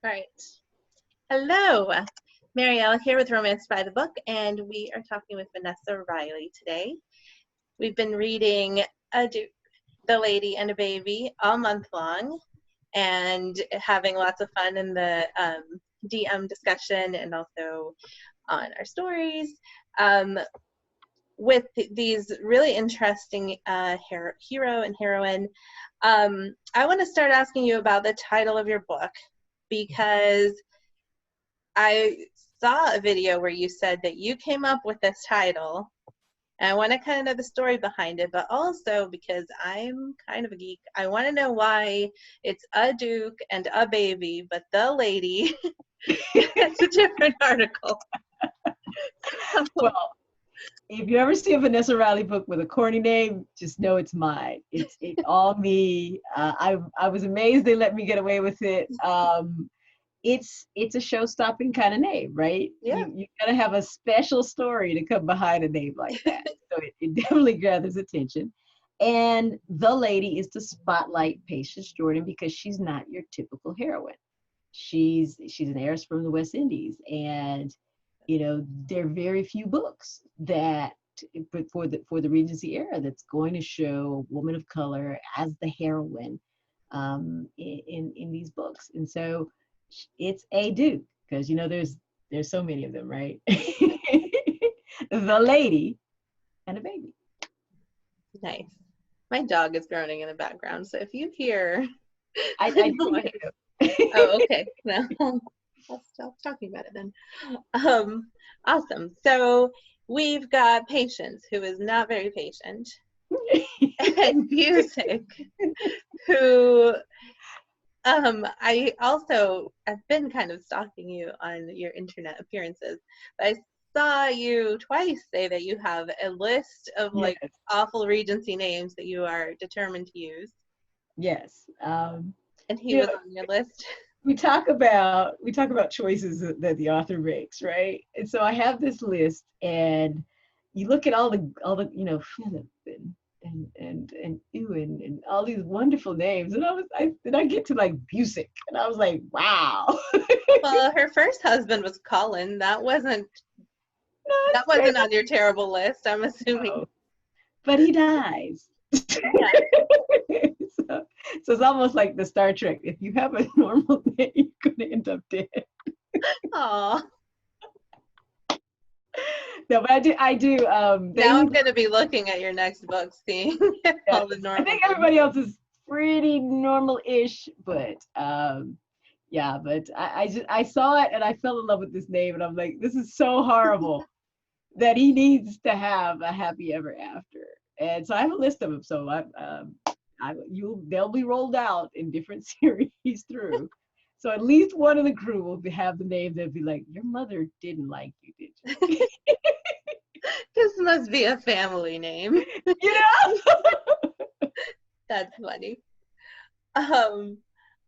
All right. Hello, Marielle here with Romance by the Book, and we are talking with Vanessa Riley today. We've been reading The Lady and a Baby all month long and having lots of fun in the DM discussion and also on our stories with these really interesting hero and heroine. I want to start asking you about the title of your book, because I saw a video where you said that you came up with this title, and I want to kind of know the story behind it, but also because I'm kind of a geek, I want to know why it's a Duke and a baby, but the lady, it's a different article. Well, if you ever see a Vanessa Riley book with a corny name, just know it's mine. It's all me. I was amazed they let me get away with it. It's a show-stopping kind of name, right? Yeah. You gotta have a special story to come behind a name like that. So it definitely gathers attention. And the lady is to spotlight Patience Jordan because she's not your typical heroine. She's an heiress from the West Indies, and there are very few books that for the Regency era that's going to show a woman of color as the heroine in these books. And so it's a Duke, because there's so many of them, right? The lady and a baby. Nice. My dog is groaning in the background, so if you hear I do. Oh, okay. No, I'll stop talking about it then. Awesome. So we've got Patience, who is not very patient, and Music, who I've been kind of stalking you on your internet appearances, but I saw you twice say that you have a list of like awful Regency names that you are determined to use. Yes. And he was on your list. We talk about choices that the author makes, right? And so I have this list, and you look at all the Philip and Ewan and all these wonderful names, and I get to like Busick, and I was like, wow. Well, her first husband was Colin. That wasn't on your terrible list, I'm assuming. No. But he dies. Yeah. So it's almost like the Star Trek. If you have a normal name, you're gonna end up dead. Aw. No, but I do. Now I'm gonna be looking at your next book, seeing all the normal. I think everybody else is pretty normal-ish, but yeah. But I saw it and I fell in love with this name, and I'm like, this is so horrible that he needs to have a happy ever after. And so I have a list of them. So they'll be rolled out in different series through. So at least one of the crew will have the name that'll be like, your mother didn't like you, did you? This must be a family name. That's funny. One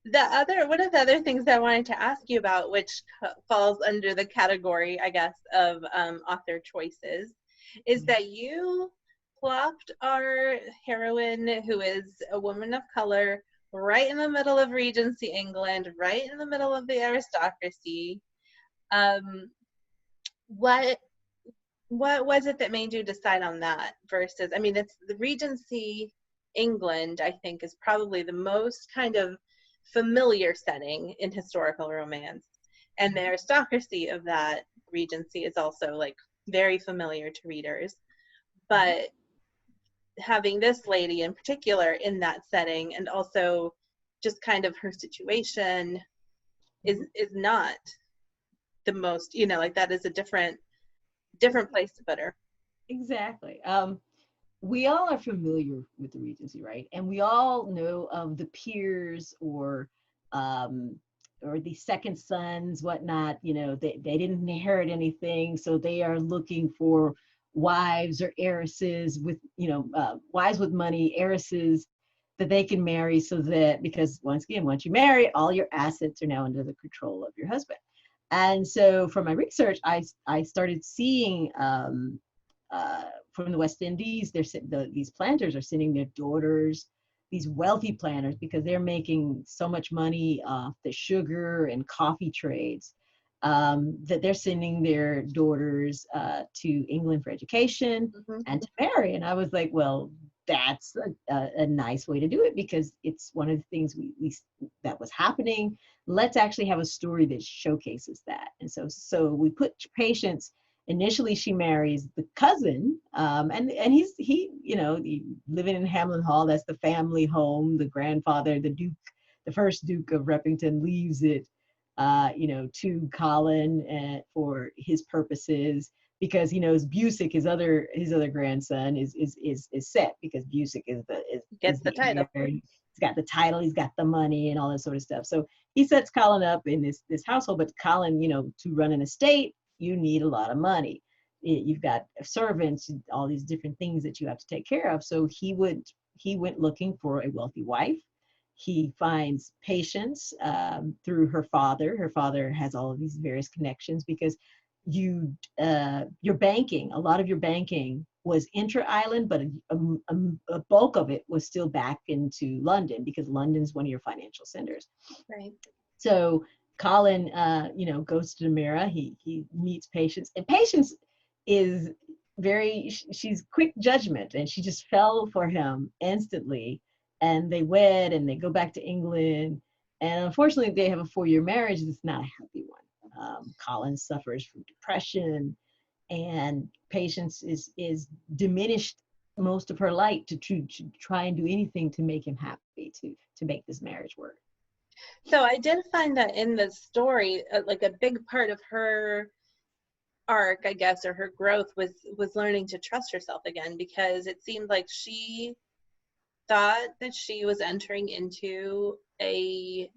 of the other things I wanted to ask you about, which falls under the category, I guess, of author choices, is that you plopped our heroine, who is a woman of color, right in the middle of Regency England, right in the middle of the aristocracy. What was it that made you decide on that versus, I mean, it's the Regency England, I think, is probably the most kind of familiar setting in historical romance. And the aristocracy of that Regency is also like very familiar to readers. But having this lady in particular in that setting, and also just kind of her situation is not the most, like that is a different place to put her. Exactly. We all are familiar with the Regency, right? And we all know of the peers or the second sons, whatnot. They didn't inherit anything, so they are looking for wives or heiresses with, wives with money, heiresses that they can marry, so that, because once you marry, all your assets are now under the control of your husband. And so from my research, I started seeing from the West Indies, these planters are sending their daughters these wealthy planners, because they're making so much money off the sugar and coffee trades, that they're sending their daughters to England for education Mm-hmm. and to marry. And I was like, well, that's a nice way to do it, because it's one of the things we that was happening. Let's actually have a story that showcases that. And so we put Patience. Initially, she marries the cousin, and he living in Hamlin Hall. That's the family home. The grandfather, the Duke, the first Duke of Repington, leaves it, to Colin for his purposes, because he knows Busick, his other grandson, is set, because Busick Gets is the the title. heir. He's got the title, he's got the money, and all that sort of stuff. So he sets Colin up in this household. But Colin, to run an estate, you need a lot of money. You've got servants, all these different things that you have to take care of. So he went looking for a wealthy wife. He finds Patience through her father. Her father has all of these various connections, because your banking, a lot of your banking was intra-island, but a bulk of it was still back into London, because London's one of your financial centers. Right. So Colin, goes to Demira. He meets Patience, and Patience is she's quick judgment, and she just fell for him instantly. And they wed, and they go back to England. And unfortunately, they have a 4-year marriage that's not a happy one. Colin suffers from depression, and Patience is diminished most of her life to try and do anything to make him happy, to make this marriage work. So I did find that in the story, like a big part of her arc, I guess, or her growth was learning to trust herself again, because it seemed like she thought that she was entering into a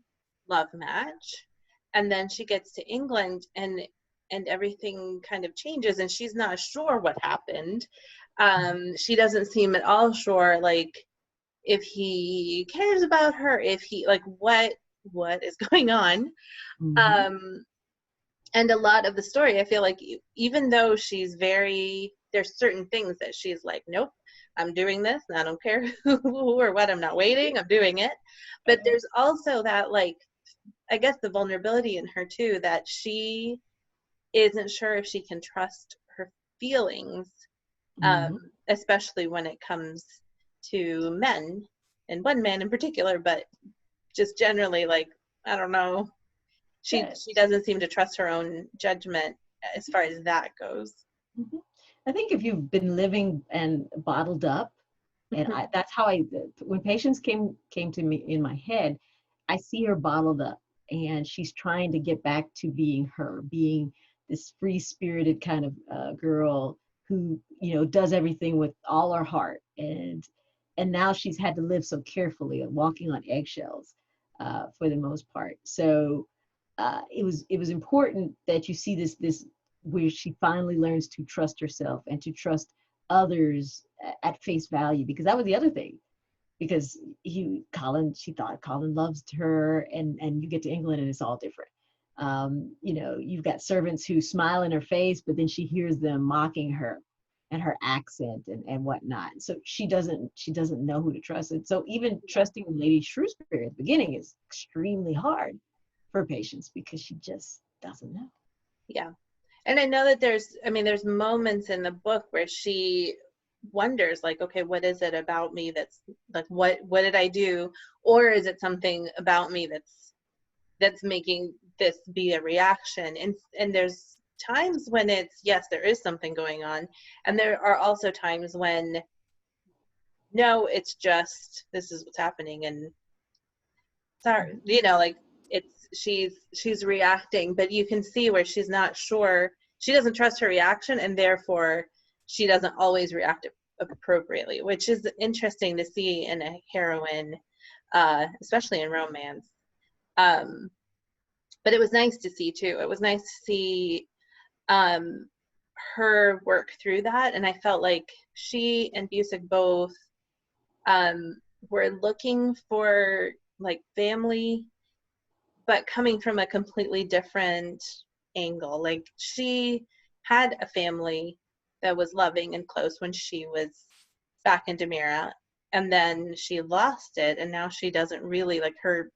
love match, and then she gets to England, and everything kind of changes, and she's not sure what happened. She doesn't seem at all sure, like, if he cares about her, if he, like, what is going on. Mm-hmm. And a lot of the story, I feel like, even though there's certain things that she's like, nope, I'm doing this, and I don't care who or what, I'm not waiting, I'm doing it. But there's also that, like, I guess the vulnerability in her too, that she isn't sure if she can trust her feelings, Mm-hmm. especially when it comes to men, and one man in particular, but just generally, like, I don't know. She doesn't seem to trust her own judgment as far as that goes. Mm-hmm. I think if you've been living and bottled up, and that's how when Patience came to me in my head, I see her bottled up, and she's trying to get back to being her, being this free-spirited kind of girl who does everything with all her heart, and now she's had to live so carefully and walking on eggshells for the most part. So it was important that you see this where she finally learns to trust herself and to trust others at face value, because that was the other thing. Because she thought Colin loves her, and you get to England and it's all different. You've got servants who smile in her face, but then she hears them mocking her and her accent and whatnot. So she doesn't know who to trust. And so even trusting Lady Shrewsbury at the beginning is extremely hard for Patience, because she just doesn't know. Yeah. And I know that there's moments in the book where she wonders, like, okay, what is it about me that's, like, what did I do? Or is it something about me that's making this be a reaction? And there's times when it's, yes, there is something going on. And there are also times when, no, it's just, this is what's happening. And sorry, like, she's reacting, but you can see where she's not sure. She doesn't trust her reaction, and therefore she doesn't always react appropriately, which is interesting to see in a heroine, especially in romance. But it was nice to see too. It was nice to see her work through that, and I felt like she and Busick both were looking for, like, family, but coming from a completely different angle. Like, she had a family that was loving and close when she was back in Demira, and then she lost it, and now she doesn't really like her.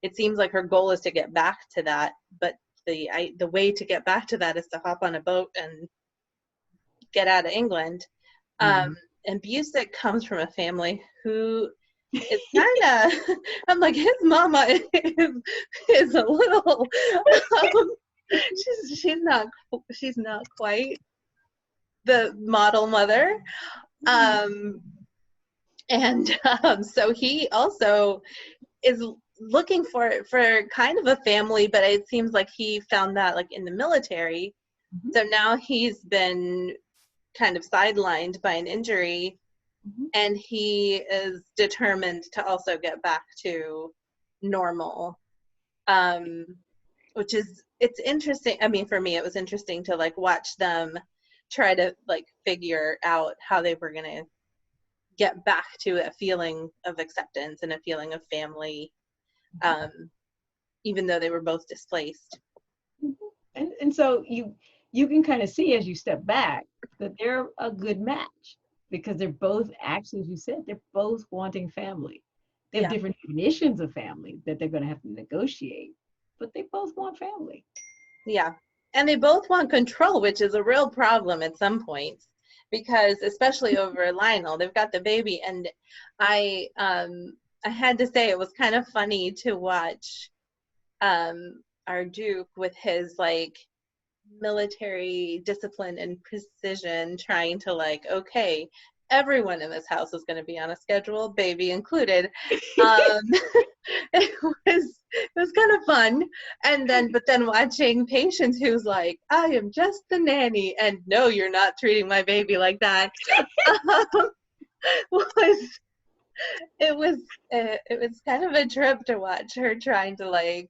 It seems like her goal is to get back to that, but the way to get back to that is to hop on a boat and get out of England. Um, Mhm. and Busick comes from a family who is kind of, I'm like, his mama is a little, um, she's not quite the model mother. Um, and so he also is looking for kind of a family, but it seems like he found that like in the military. Mhm. So now he's been kind of sidelined by an injury, Mhm. and he is determined to also get back to normal. um which is, it's interesting. I mean, for me it was interesting to like watch them try to like figure out how they were going to get back to a feeling of acceptance and a feeling of family, um even though they were both displaced. Mhm. And so you can kind of see as you step back that they're a good match because they're both actually, as you said, they're both wanting family. They have Yeah, different definitions of family that they're going to have to negotiate, but they both want family. yeah. And they both want control, which is a real problem at some points, because especially over Lionel, they've got the baby. And I had to say it was kind of funny to watch our Duke with his like military discipline and precision, trying to like, okay, everyone in this house is going to be on a schedule, baby included. um it was kind of fun. And then but then watching Patience, who's like, I am just the nanny, and no, you're not treating my baby like that. um, was it was kind of a trip to watch her trying to like,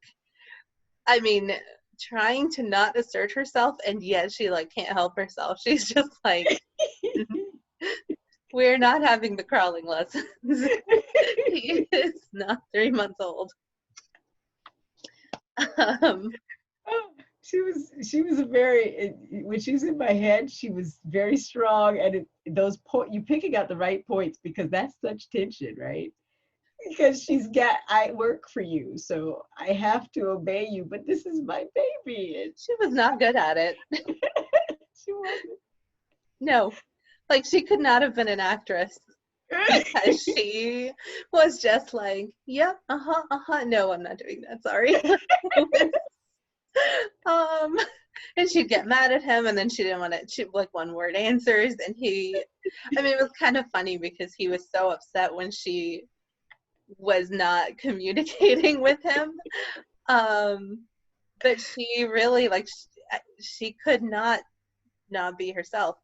I mean, trying to not assert herself, and yet she like can't help herself. She's just like, we're not having the crawling lessons. He is not 3 months old. Um, She was a very, when she was in my head, she was very strong, and those point you picking out the right points because that's such tension, right? Because she's got, I work for you, so I have to obey you, but this is my baby. And she was not good at it. she wasn't. No, like she could not have been an actress, because she was just like, yep, uh-huh, uh-huh. No, I'm not doing that. Sorry. um, and she'd get mad at him, and then she didn't want to, she like one word answers, and he, I mean, it was kind of funny because he was so upset when she was not communicating with him. Um, but she really like she could not be herself,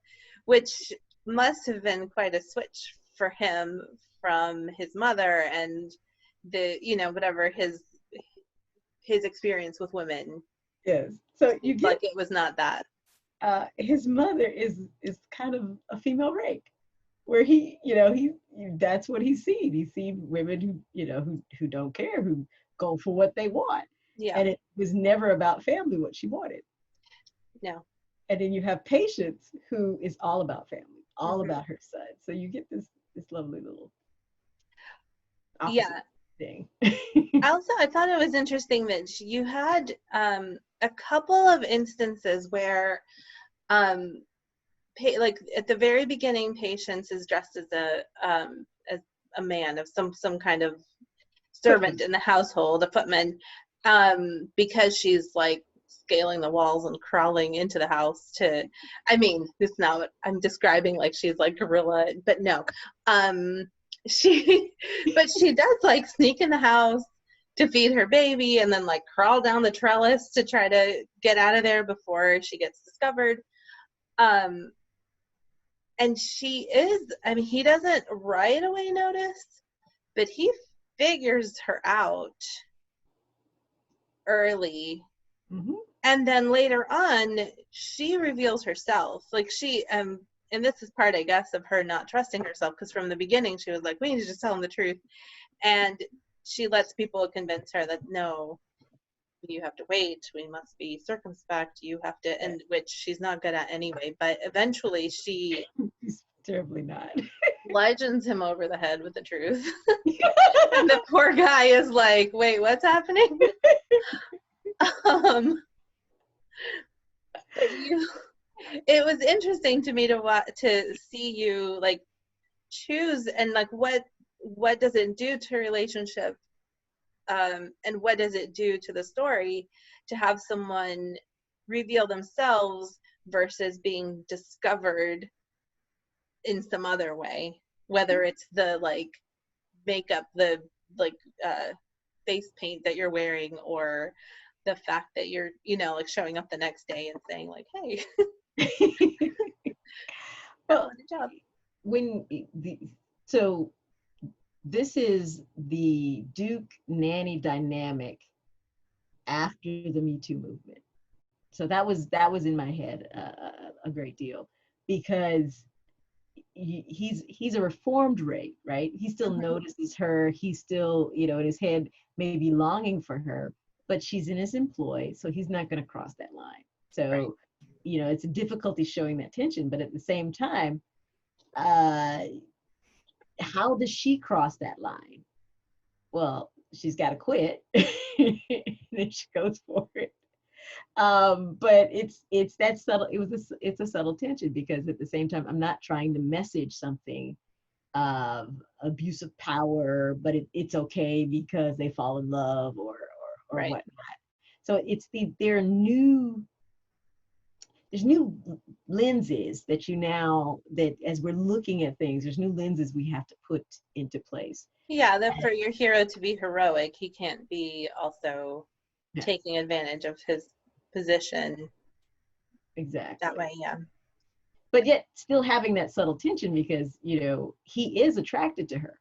which must have been quite a switch for him from his mother and the, you know, whatever his experience with women. Yes. So you Seemed get, like it was not that. his mother is kind of a female rake, where that's what he's seen. He's seen women who don't care, who go for what they want, Yeah, and it was never about family what she wanted. no. And then you have Patience, who is all about family, all Hmm. about her son. So you get this lovely little opposite Yeah. thing. Also, I thought it was interesting that you had a couple of instances where um, like at the very beginning, Patience is dressed as a man of some kind of servant Footman. in the household, a footman, because she's like scaling the walls and crawling into the house to, I mean, it's not what I'm describing, like she's like gorilla, but no. Um, she, but she does like sneak in the house to feed her baby, and then like crawl down the trellis to try to get out of there before she gets discovered. Um, and she is, I mean, he doesn't right away notice, but he figures her out early. Hmm. And then later on, she reveals herself. Like she, and this is part, I guess, of her not trusting herself, because from the beginning she was like, we need to just tell him the truth. And she lets people convince her that no, you have to wait, we must be circumspect, you have to, and which she's not good at anyway. But eventually she She's terribly not. bludgeons him over the head with the truth. And the poor guy is like, wait, what's happening? um, it was interesting to me to see you like choose, and like what does it do to a relationship, and what does it do to the story to have someone reveal themselves versus being discovered in some other way, whether it's the like makeup, the like face paint that you're wearing, or the fact that you're, you know, like showing up the next day and saying like, hey, Well, good job. So this is the Duke nanny dynamic after the Me Too movement. So that was in my head a great deal, because he's a reformed Ray, right? He still notices her. He's still, you know, in his head maybe longing for her, but she's in his employ, so he's not going to cross that line. So, right. You know, it's a difficulty showing that tension, but at the same time, how does she cross that line? Well, she's got to quit, and then she goes for it. But it's that subtle. It's a subtle tension, because at the same time, I'm not trying to message something of abuse of power, but it's okay because they fall in love or right. Whatnot. So it's there's new lenses that that as we're looking at things, there's new lenses we have to put into place. Yeah, that for your hero to be heroic, he can't be also taking advantage of his position. Exactly. That way, yeah. But yet still having that subtle tension, because, you know, he is attracted to her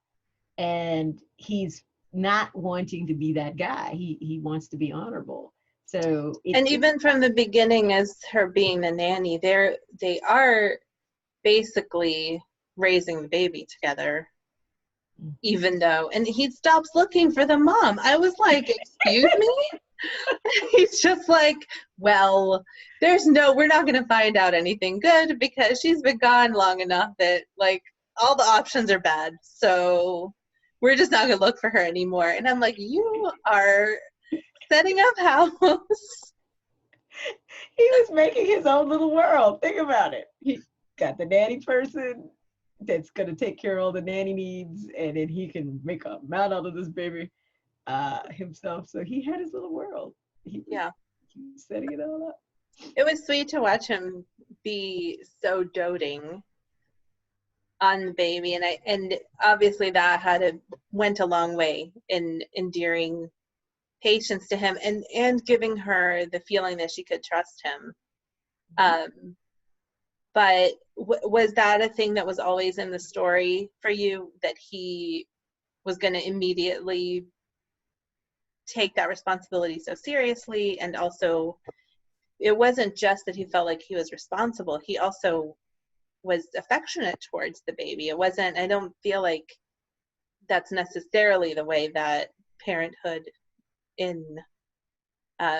and he's not wanting to be that guy. He wants to be honorable. So and even from the beginning, as her being the nanny, they are basically raising the baby together, even though, and he stops looking for the mom. I was like, excuse me? He's just like, well, we're not going to find out anything good because she's been gone long enough that like all the options are bad. So we're just not going to look for her anymore. And I'm like, you are setting up house. He was making his own little world. Think about it. He got the nanny person that's going to take care of all the nanny needs, and then he can make a man out of this baby himself. So he had his little world. He was setting it all up. It was sweet to watch him be so doting on the baby, and obviously that went a long way in endearing patience to him and giving her the feeling that she could trust him. But was that a thing that was always in the story for you, that he was going to immediately take that responsibility so seriously? And also, it wasn't just that he felt like he was responsible, he also was affectionate towards the baby. It wasn't, I don't feel like that's necessarily the way that parenthood in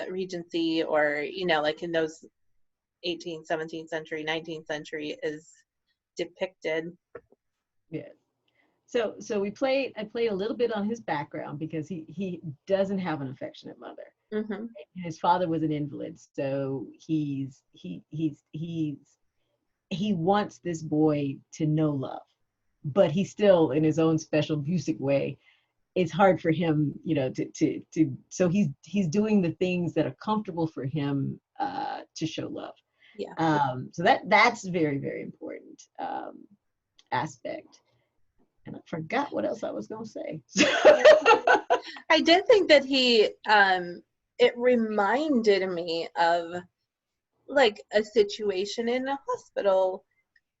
Regency, or, you know, like in those 18th, 17th century, 19th century is depicted. Yeah. So I played a little bit on his background, because he doesn't have an affectionate mother. Mm-hmm. His father was an invalid, so he wants this boy to know love, but he's still in his own special abusive way. It's hard for him, you know, so he's doing the things that are comfortable for him to show love. Yeah. So that's very, very important aspect. And I forgot what else I was going to say. I did think that it reminded me of like a situation in a hospital,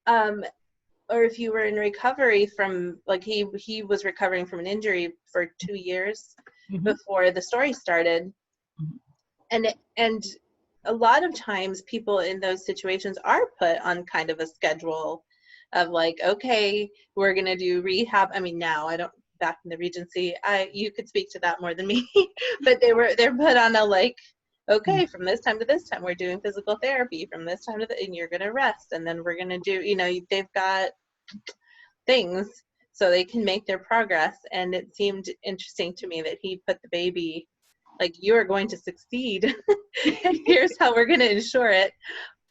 or if you were in recovery from, like, he was recovering from an injury for 2 years before the story started. And a lot of times people in those situations are put on kind of a schedule of like, okay, we're going to do rehab. I mean, now I don't, back in the Regency, you could speak to that more than me, but they're put on a like, okay, from this time to this time, we're doing physical therapy, from this time to and you're going to rest. And then we're going to do, you know, they've got things so they can make their progress. And it seemed interesting to me that he put the baby, like, you are going to succeed and here's how we're going to ensure it.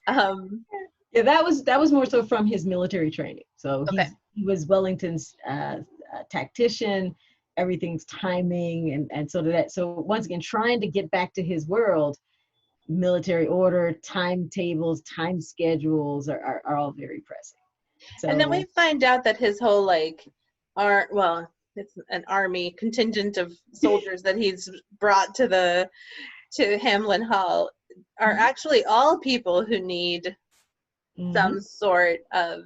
Yeah, that was more so from his military training. So Okay. he was Wellington's tactician, everything's timing, and so once again, trying to get back to his world, military order, timetables, time schedules are all very pressing. And then we So find out that his whole, like, well, it's an army contingent of soldiers that he's brought to Hamlin Hall are actually all people who need some sort of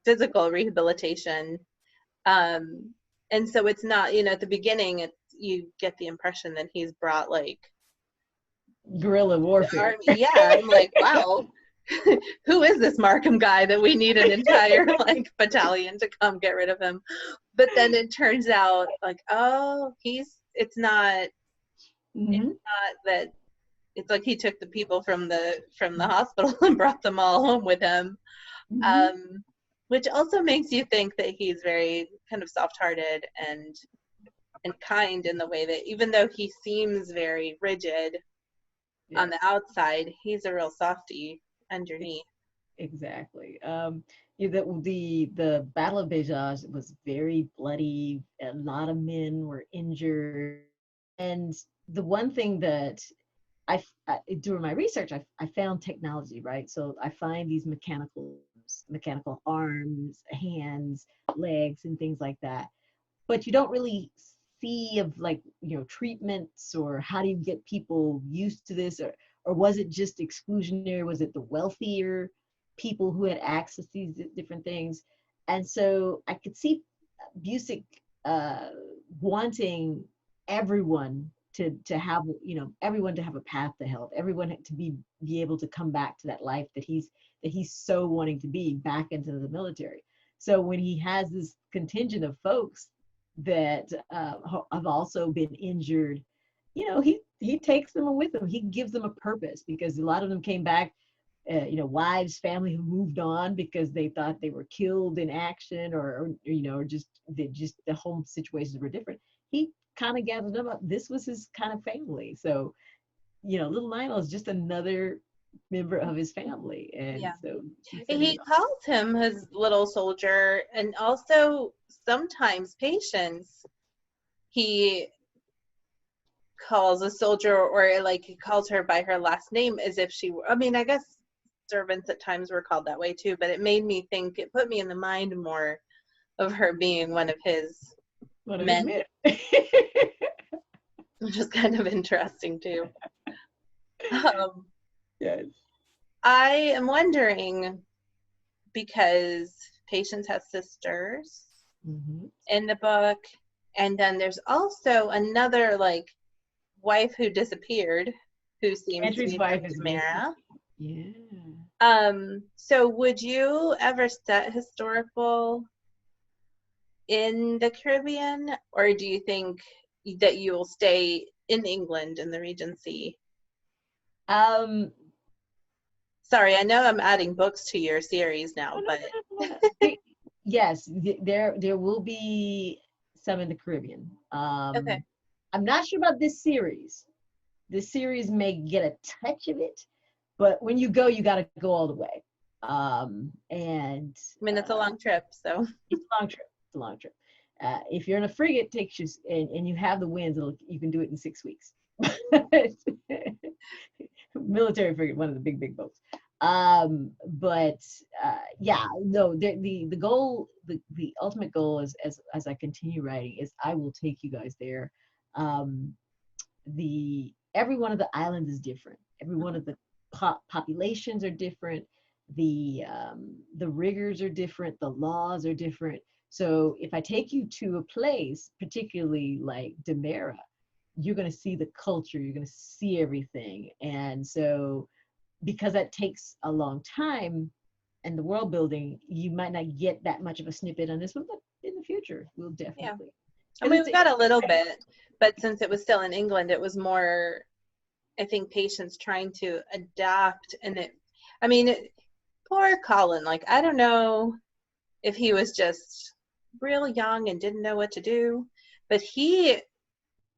physical rehabilitation. And so it's not, at the beginning, you get the impression that he's brought, like, guerrilla warfare. army. Yeah, I'm like, wow, who is this Markham guy that we need an entire, like, battalion to come get rid of him? But then it turns out, like, oh, it's not that. It's like he took the people from the hospital and brought them all home with him, which also makes you think that he's very kind of soft-hearted and kind in the way that, even though he seems very rigid on the outside, he's a real softie underneath. Exactly. The Battle of Bejaj was very bloody. A lot of men were injured, and the one thing that during my research, I found technology, right? So I find these mechanical arms, hands, legs, and things like that. But you don't really see of, like, treatments, or how do you get people used to this, or was it just exclusionary? Was it the wealthier people who had access to these different things? And so I could see Busick wanting everyone to have, everyone to have a path to health, everyone to be able to come back to that life that he's so wanting to be back into the military. So when he has this contingent of folks that have also been injured, he takes them with him. He gives them a purpose, because a lot of them came back, wives, family who moved on because they thought they were killed in action, or just the home situations were different. He kind of gathered them up. This was his kind of family. So, little Lionel is just another member of his family. And so he calls him his little soldier, and also sometimes Patience he calls a soldier, or like he calls her by her last name as if she were, I mean, I guess servants at times were called that way too, but it put me in the mind more of her being one of his men. Which is kind of interesting too. Yes. I am wondering, because Patience has sisters in the book, and then there's also another, like, wife who disappeared, who seems to be Tamara. Yeah. So would you ever set historical in the Caribbean, or do you think that you will stay in England in the Regency? Sorry, I know I'm adding books to your series now, but yes, there will be some in the Caribbean. okay. I'm not sure about this series. This series may get a touch of it, but when you go, you got to go all the way. And I mean, it's a long trip, so it's a long trip. If you're in a frigate, takes you and you have the winds, you can do it in 6 weeks. Military frigate, one of the big boats. The goal, the ultimate goal is, as I continue writing, is I will take you guys there. Every one of the islands is different. Every one of the populations are different. The rigors are different. The laws are different. So if I take you to a place, particularly like Demerara, you're going to see the culture. You're going to see everything. And so, because that takes a long time and the world building, you might not get that much of a snippet on this one, but in the future, we'll definitely. Yeah. I mean, we've got a little bit, but since it was still in England, it was more, I think, Patience trying to adapt. And poor Colin, like, I don't know if he was just real young and didn't know what to do. But he,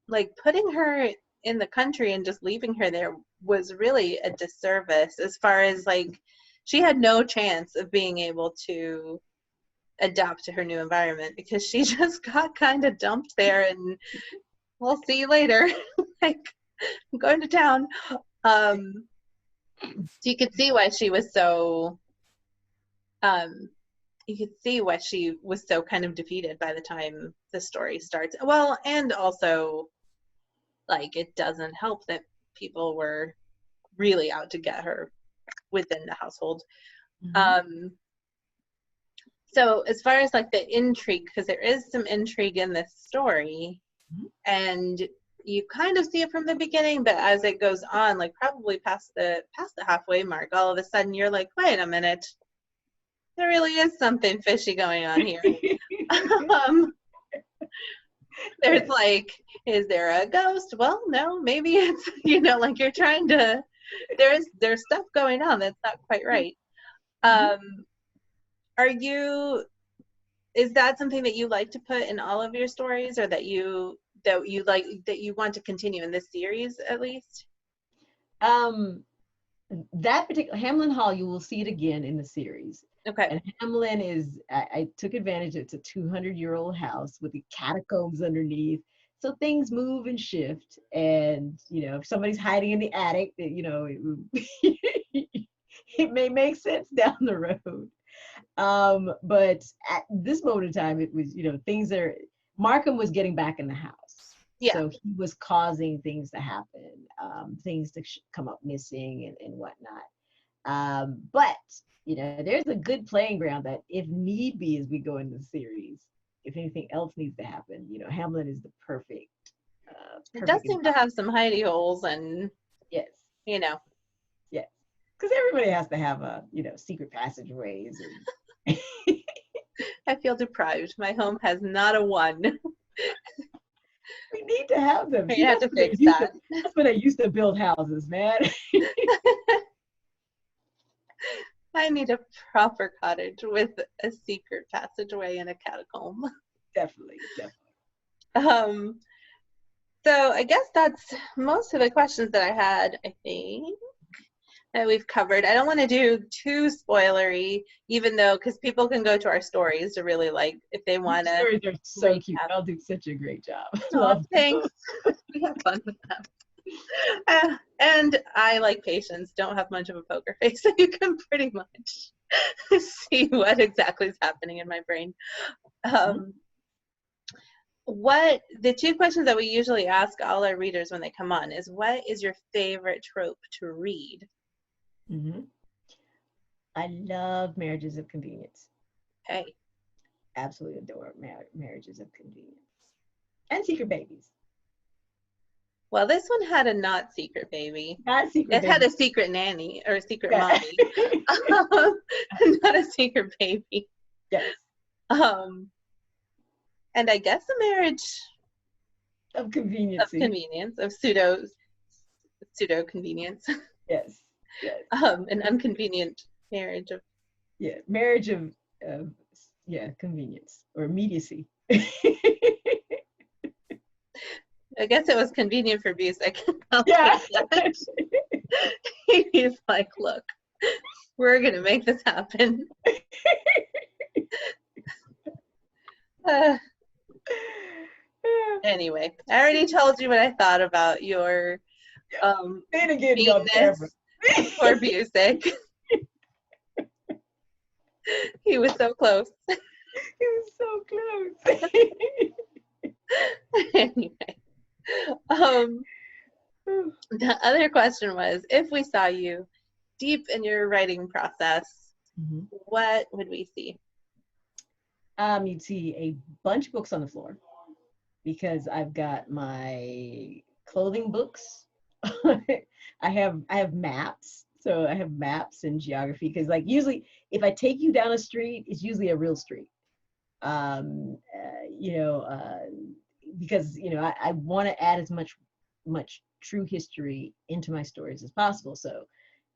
like, putting her in the country and just leaving her there was really a disservice, as far as, like, she had no chance of being able to adapt to her new environment, because she just got kind of dumped there and we'll see you later. Like, I'm going to town. So you could see why she was so you could see why she was so kind of defeated by the time the story starts. Well, and also, like, it doesn't help that people were really out to get her within the household. Mm-hmm. So as far as, like, the intrigue, because there is some intrigue in this story, Mm-hmm. and you kind of see it from the beginning, but as it goes on, like, probably past the halfway mark, all of a sudden you're like, wait a minute, there really is something fishy going on here. There's, like, is there a ghost? Well, no, maybe it's, like, you're trying to, there's stuff going on that's not quite right. Is that something that you like to put in all of your stories, or that you want to continue in this series, at least? That particular Hamlin Hall, you will see it again in the series. Okay. And Hamlin is, I took advantage. It's a 200-year-old house with the catacombs underneath. So things move and shift. And, if somebody's hiding in the attic, it may make sense down the road. But at this moment in time, it was, Markham was getting back in the house. Yeah. So he was causing things to happen, things to come up missing and whatnot. But, there's a good playing ground that if need be, as we go into the series, if anything else needs to happen, Hamlin is the perfect. It does seem to have some hidey holes, and yes. Yes. Because everybody has to have secret passageways. And I feel deprived. My home has not a one. We need to have them. You have to fix that. That's when they used to build houses, man. I need a proper cottage with a secret passageway and a catacomb. Definitely. So I guess that's most of the questions that I had, I think, that we've covered. I don't want to do too spoilery, even though, because people can go to our stories to really, like, if they want to. Stories are so cute. I'll do such a great job. Oh, thanks. We have fun with them. And I, like patience, don't have much of a poker face, so you can pretty much see what exactly is happening in my brain. What the two questions that we usually ask all our readers when they come on is, what is your favorite trope to read? I love marriages of convenience. Okay. Absolutely adore marriages of convenience. And secret babies. Well, this one had a not secret baby. Not secret baby. It had a secret nanny, or a secret mommy. Not a secret baby. Yes. And I guess a marriage of convenience. Of convenience, of pseudo convenience. Yes. An unconvenient marriage of. Yeah, marriage of convenience or immediacy. I guess it was convenient for Busick. Yeah. He's like, look, we're gonna make this happen. Anyway, I already told you what I thought about your meanness for Busick. He was so close. Anyway, the other question was, if we saw you deep in your writing process, what would we see? You'd see a bunch of books on the floor, because I've got my clothing books. I have maps. So I have maps and geography, because, like, usually if I take you down a street, it's usually a real street. Because I want to add as much true history into my stories as possible. So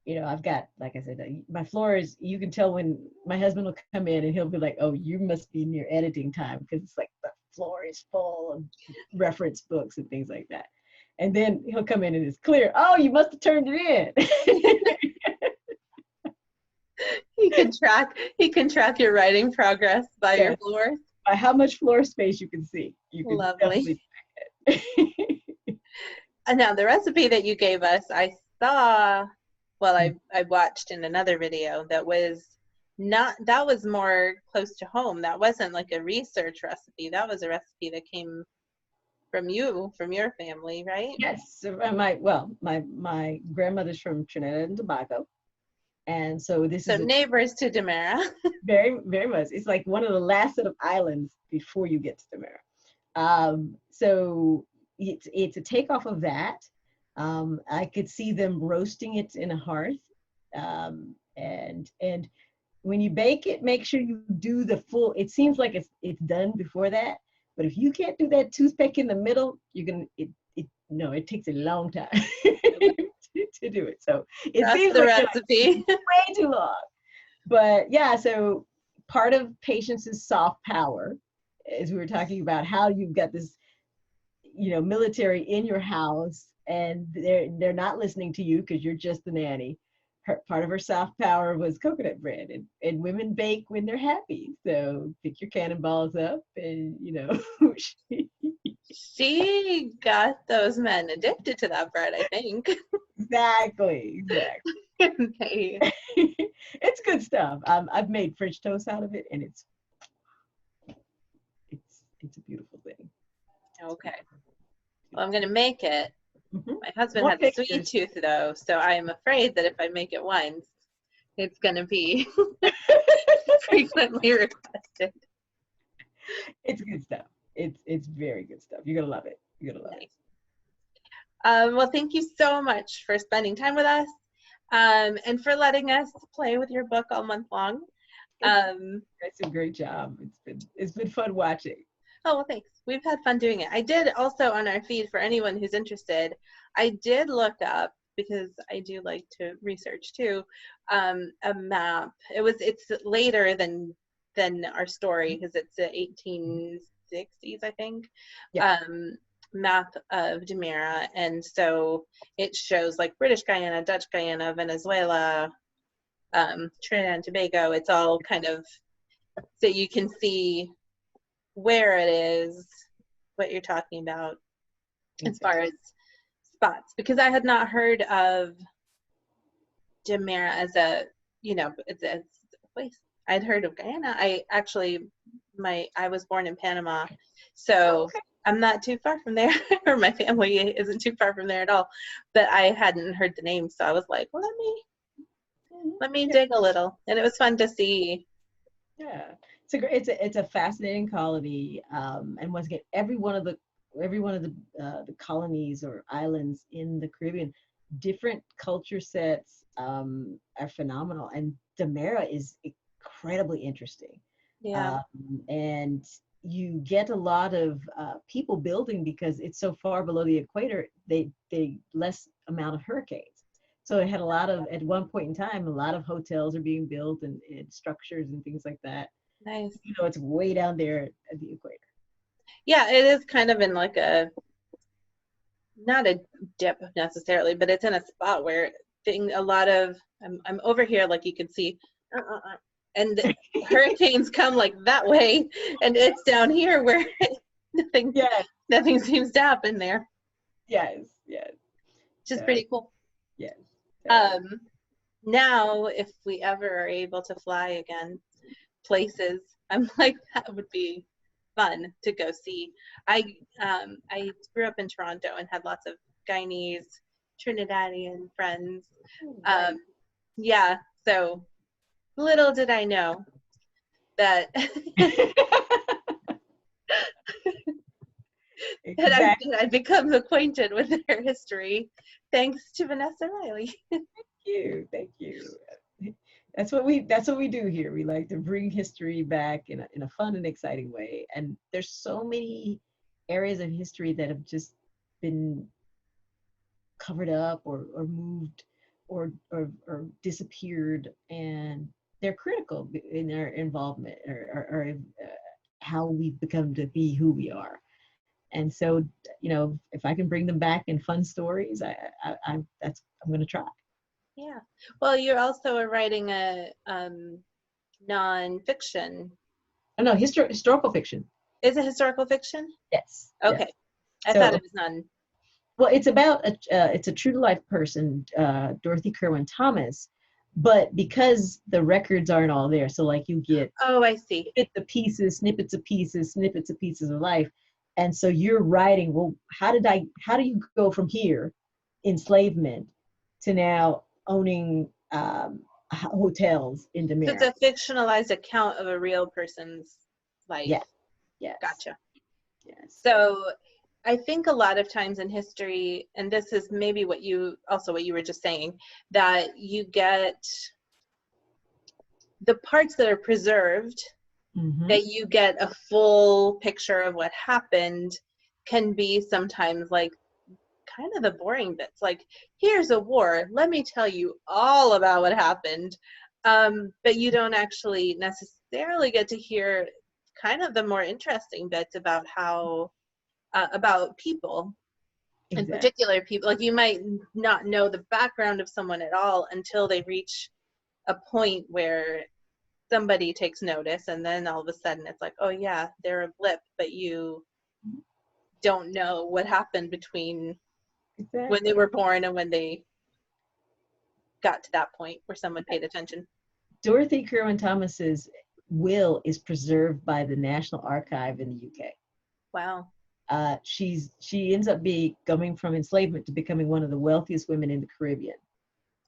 I've got, like I said, my floors, you can tell when my husband will come in and he'll be like, oh, you must be near editing time, because it's like the floor is full of reference books and things like that. And then he'll come in and it's clear, oh, you must have turned it in. He can track your writing progress by your Yes, floors. by how much floor space you can see. You can Lovely. definitely track it. And now the recipe that you gave us, I saw, well, I watched in another video that was more close to home. That wasn't like a research recipe. That was a recipe that came from your family, right? Yes, so my grandmother's from Trinidad and Tobago, and so this So is a neighbors to Demera. very, very much. It's like one of the last set of islands before you get to Demerara. So it's a takeoff of that. I could see them roasting it in a hearth, and when you bake it, make sure you do the full. It seems like it's done before that, but if you can't do that toothpick in the middle, you're gonna it no, it takes a long time to do it. So it That's seems the like you're like recipe. way too long. But yeah, so part of patience is soft power, as we were talking about how you've got this, military in your house, and they're not listening to you because you're just the nanny. Part of her soft power was coconut bread, and women bake when they're happy. So pick your cannonballs up, and She got those men addicted to that bread, I think. exactly. Okay. It's good stuff. I've made French toast out of it, and it's a beautiful thing. Okay. Well, I'm going to make it. Mm-hmm. My husband More has a sweet pictures. tooth, though, so I am afraid that if I make it once, it's going to be frequently requested. It's good stuff. It's very good stuff. You're gonna love it. You're gonna love Nice. Well, thank you so much for spending time with us, and for letting us play with your book all month long. it. That's a great job. It's been fun watching. Oh, well, thanks. We've had fun doing it. I did also, on our feed, for anyone who's interested, I did look up, because I do like to research too, a map. It's later than our story, because it's the 1860s, I think. Yeah. Map of Jumeirah, and so it shows like British Guyana, Dutch Guyana, Venezuela, Trinidad and Tobago. It's all kind of, so you can see where it is, what you're talking about, as far as spots, because I had not heard of Jumeirah as it's a place. I'd heard of Guyana. I was born in Panama, so Okay. I'm not too far from there, or my family isn't too far from there at all. But I hadn't heard the name, so I was like, well, let me dig a little, and it was fun to see. Yeah. It's a fascinating colony, and once again, every one of the colonies or islands in the Caribbean, different culture sets are phenomenal, and Demerara is incredibly interesting. Yeah, um, and you get a lot of people building because it's so far below the equator. They less amount of hurricanes, so it had a lot of, at one point in time, a lot of hotels are being built, and structures and things like that. nice. It's way down there at the equator. Yeah, it is kind of in like not a dip necessarily, but it's in a spot where a lot of, I'm over here, like you can see, and hurricanes come like that way, and it's down here where nothing Yes, nothing seems to happen there, yes, yes, which is yes, pretty cool. yes. Um, Now, if we ever are able to fly again, places, I'm like, that would be fun to go see. I grew up in Toronto and had lots of Guyanese, Trinidadian friends. Right. Yeah, so little did I know that that Exactly. I'd become acquainted with their history thanks to Vanessa Riley. Thank you. That's what we do here. We like to bring history back in a fun and exciting way. And there's so many areas of history that have just been covered up or moved or disappeared, and they're critical in their involvement or how we've become to be who we are. And so, if I can bring them back in fun stories, I'm going to try. Yeah. Well, you're also writing a nonfiction. Oh, no, historical fiction. Is it historical fiction? Yes. Okay. Yes. I thought it was non. Well, it's about it's a true to life person, Dorothy Kerwin Thomas, but because the records aren't all there, so like you get Oh, I see. snippets of pieces of life, and so you're writing. Well, how do you go from here, enslavement, to now owning hotels in So it's Demerara? a fictionalized account of a real person's life. Yes, yes, Gotcha. yes. So I think a lot of times in history, and this is maybe what you were just saying, that you get the parts that are preserved, that you get a full picture of what happened, can be sometimes like kind of the boring bits. Like, here's a war, let me tell you all about what happened. But you don't actually necessarily get to hear kind of the more interesting bits about how about people, in Exactly. particular people. Like, you might not know the background of someone at all until they reach a point where somebody takes notice, and then all of a sudden it's like, oh yeah, they're a blip, but you don't know what happened between when they Exactly. were born and when they got to that point where someone paid attention. Dorothy Kerwin Thomas's will is preserved by the National Archive in the UK. Wow. She ends up going from enslavement to becoming one of the wealthiest women in the Caribbean,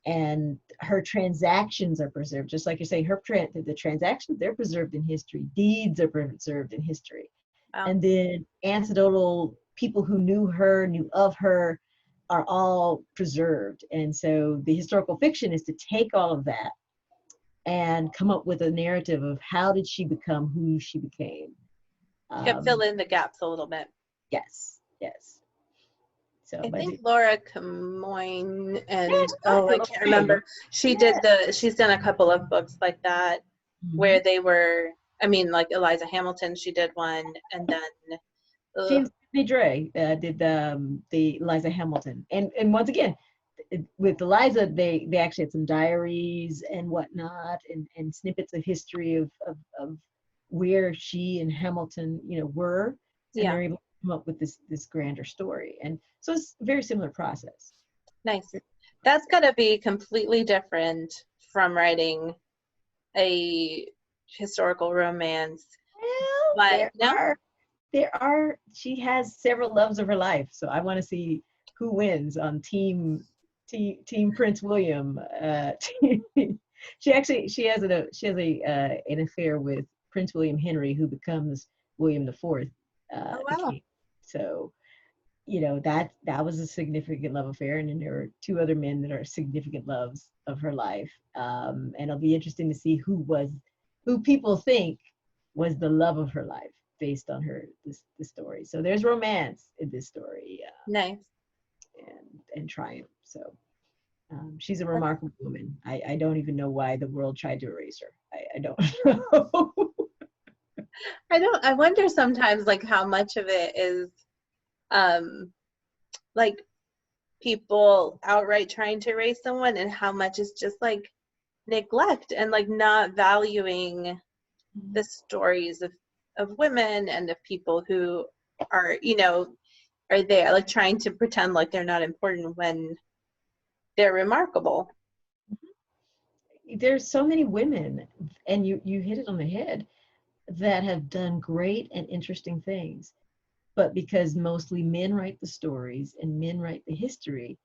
and her transactions are preserved, just like you say. The transactions, they're preserved in history. Deeds are preserved in history, Wow. and then anecdotal people who knew of her, are all preserved. And so the historical fiction is to take all of that and come up with a narrative of how did she become who she became. Fill in the gaps a little bit. Yes, yes. So, I but think Laura Camoin and I yeah, can't remember. She's done a couple of books like that where they were, I mean, like Eliza Hamilton, she did one, and then she and Sidney Dre did the Eliza Hamilton, and once again, with Eliza, they actually had some diaries and whatnot, and snippets of history of where she and Hamilton, were, and yeah, they're able to come up with this grander story. And so it's a very similar process. nice. That's got to be completely different from writing a historical romance. Well, But no, she has several loves of her life, so I want to see who wins on team Prince William. She has an affair with Prince William Henry, who becomes William IV, oh the wow, king. So that was a significant love affair, and then there are two other men that are significant loves of her life. And it'll be interesting to see who people think was the love of her life based on this story. So there's romance in this story, nice. and triumph. So she's a remarkable woman. I don't even know why the world tried to erase her. I don't know. I wonder sometimes, like, how much of it is like people outright trying to erase someone, and how much is just like neglect and like not valuing the stories of women and of people who are, are there, like trying to pretend like they're not important when they're remarkable. There's so many women, and you hit it on the head, that have done great and interesting things. But because mostly men write the stories and men write the history,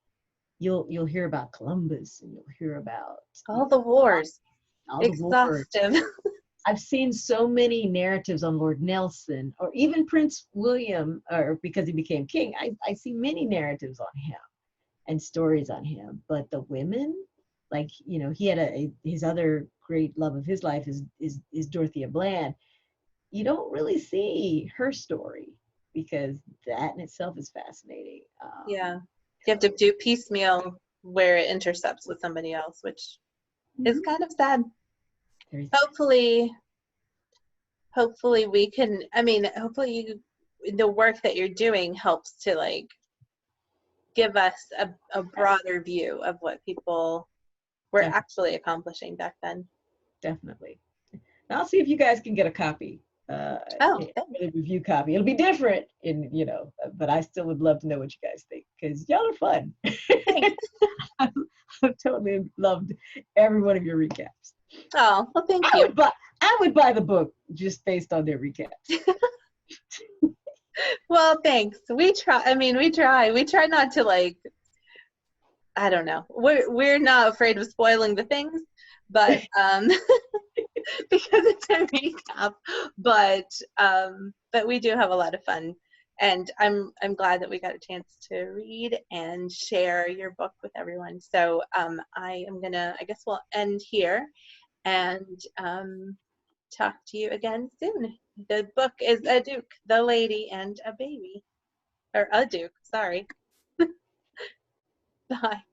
you'll hear about Columbus, and you'll hear about All the wars, all the wars. exhaustive. I've seen so many narratives on Lord Nelson, or even Prince William, or because he became king. I see many narratives on him and stories on him. But the women, like, he had his other great love of his life is Dorothea Bland. You don't really see her story, because that in itself is fascinating. Yeah, you have to do piecemeal where it intercepts with somebody else, which is Mhm. kind of sad. Very Hopefully we can, I mean, hopefully the work that you're doing helps to like give us a broader view of what people were sad. actually accomplishing back then. Definitely. I'll see if you guys can get a copy, Oh, a thanks. review copy. It'll be different, but I still would love to know what you guys think because y'all are fun. Thanks. I've totally loved every one of your recaps. Oh, well, thank I you. would buy, I would buy the book just based on their recaps. Well, thanks. We try. I mean, we try. We try not to like. I don't know. We're not afraid of spoiling the things, but because it's a recap. But we do have a lot of fun, and I'm glad that we got a chance to read and share your book with everyone. So I guess we'll end here and talk to you again soon. The book is A Duke, the Lady, and a Baby, or A Duke. Sorry. Bye.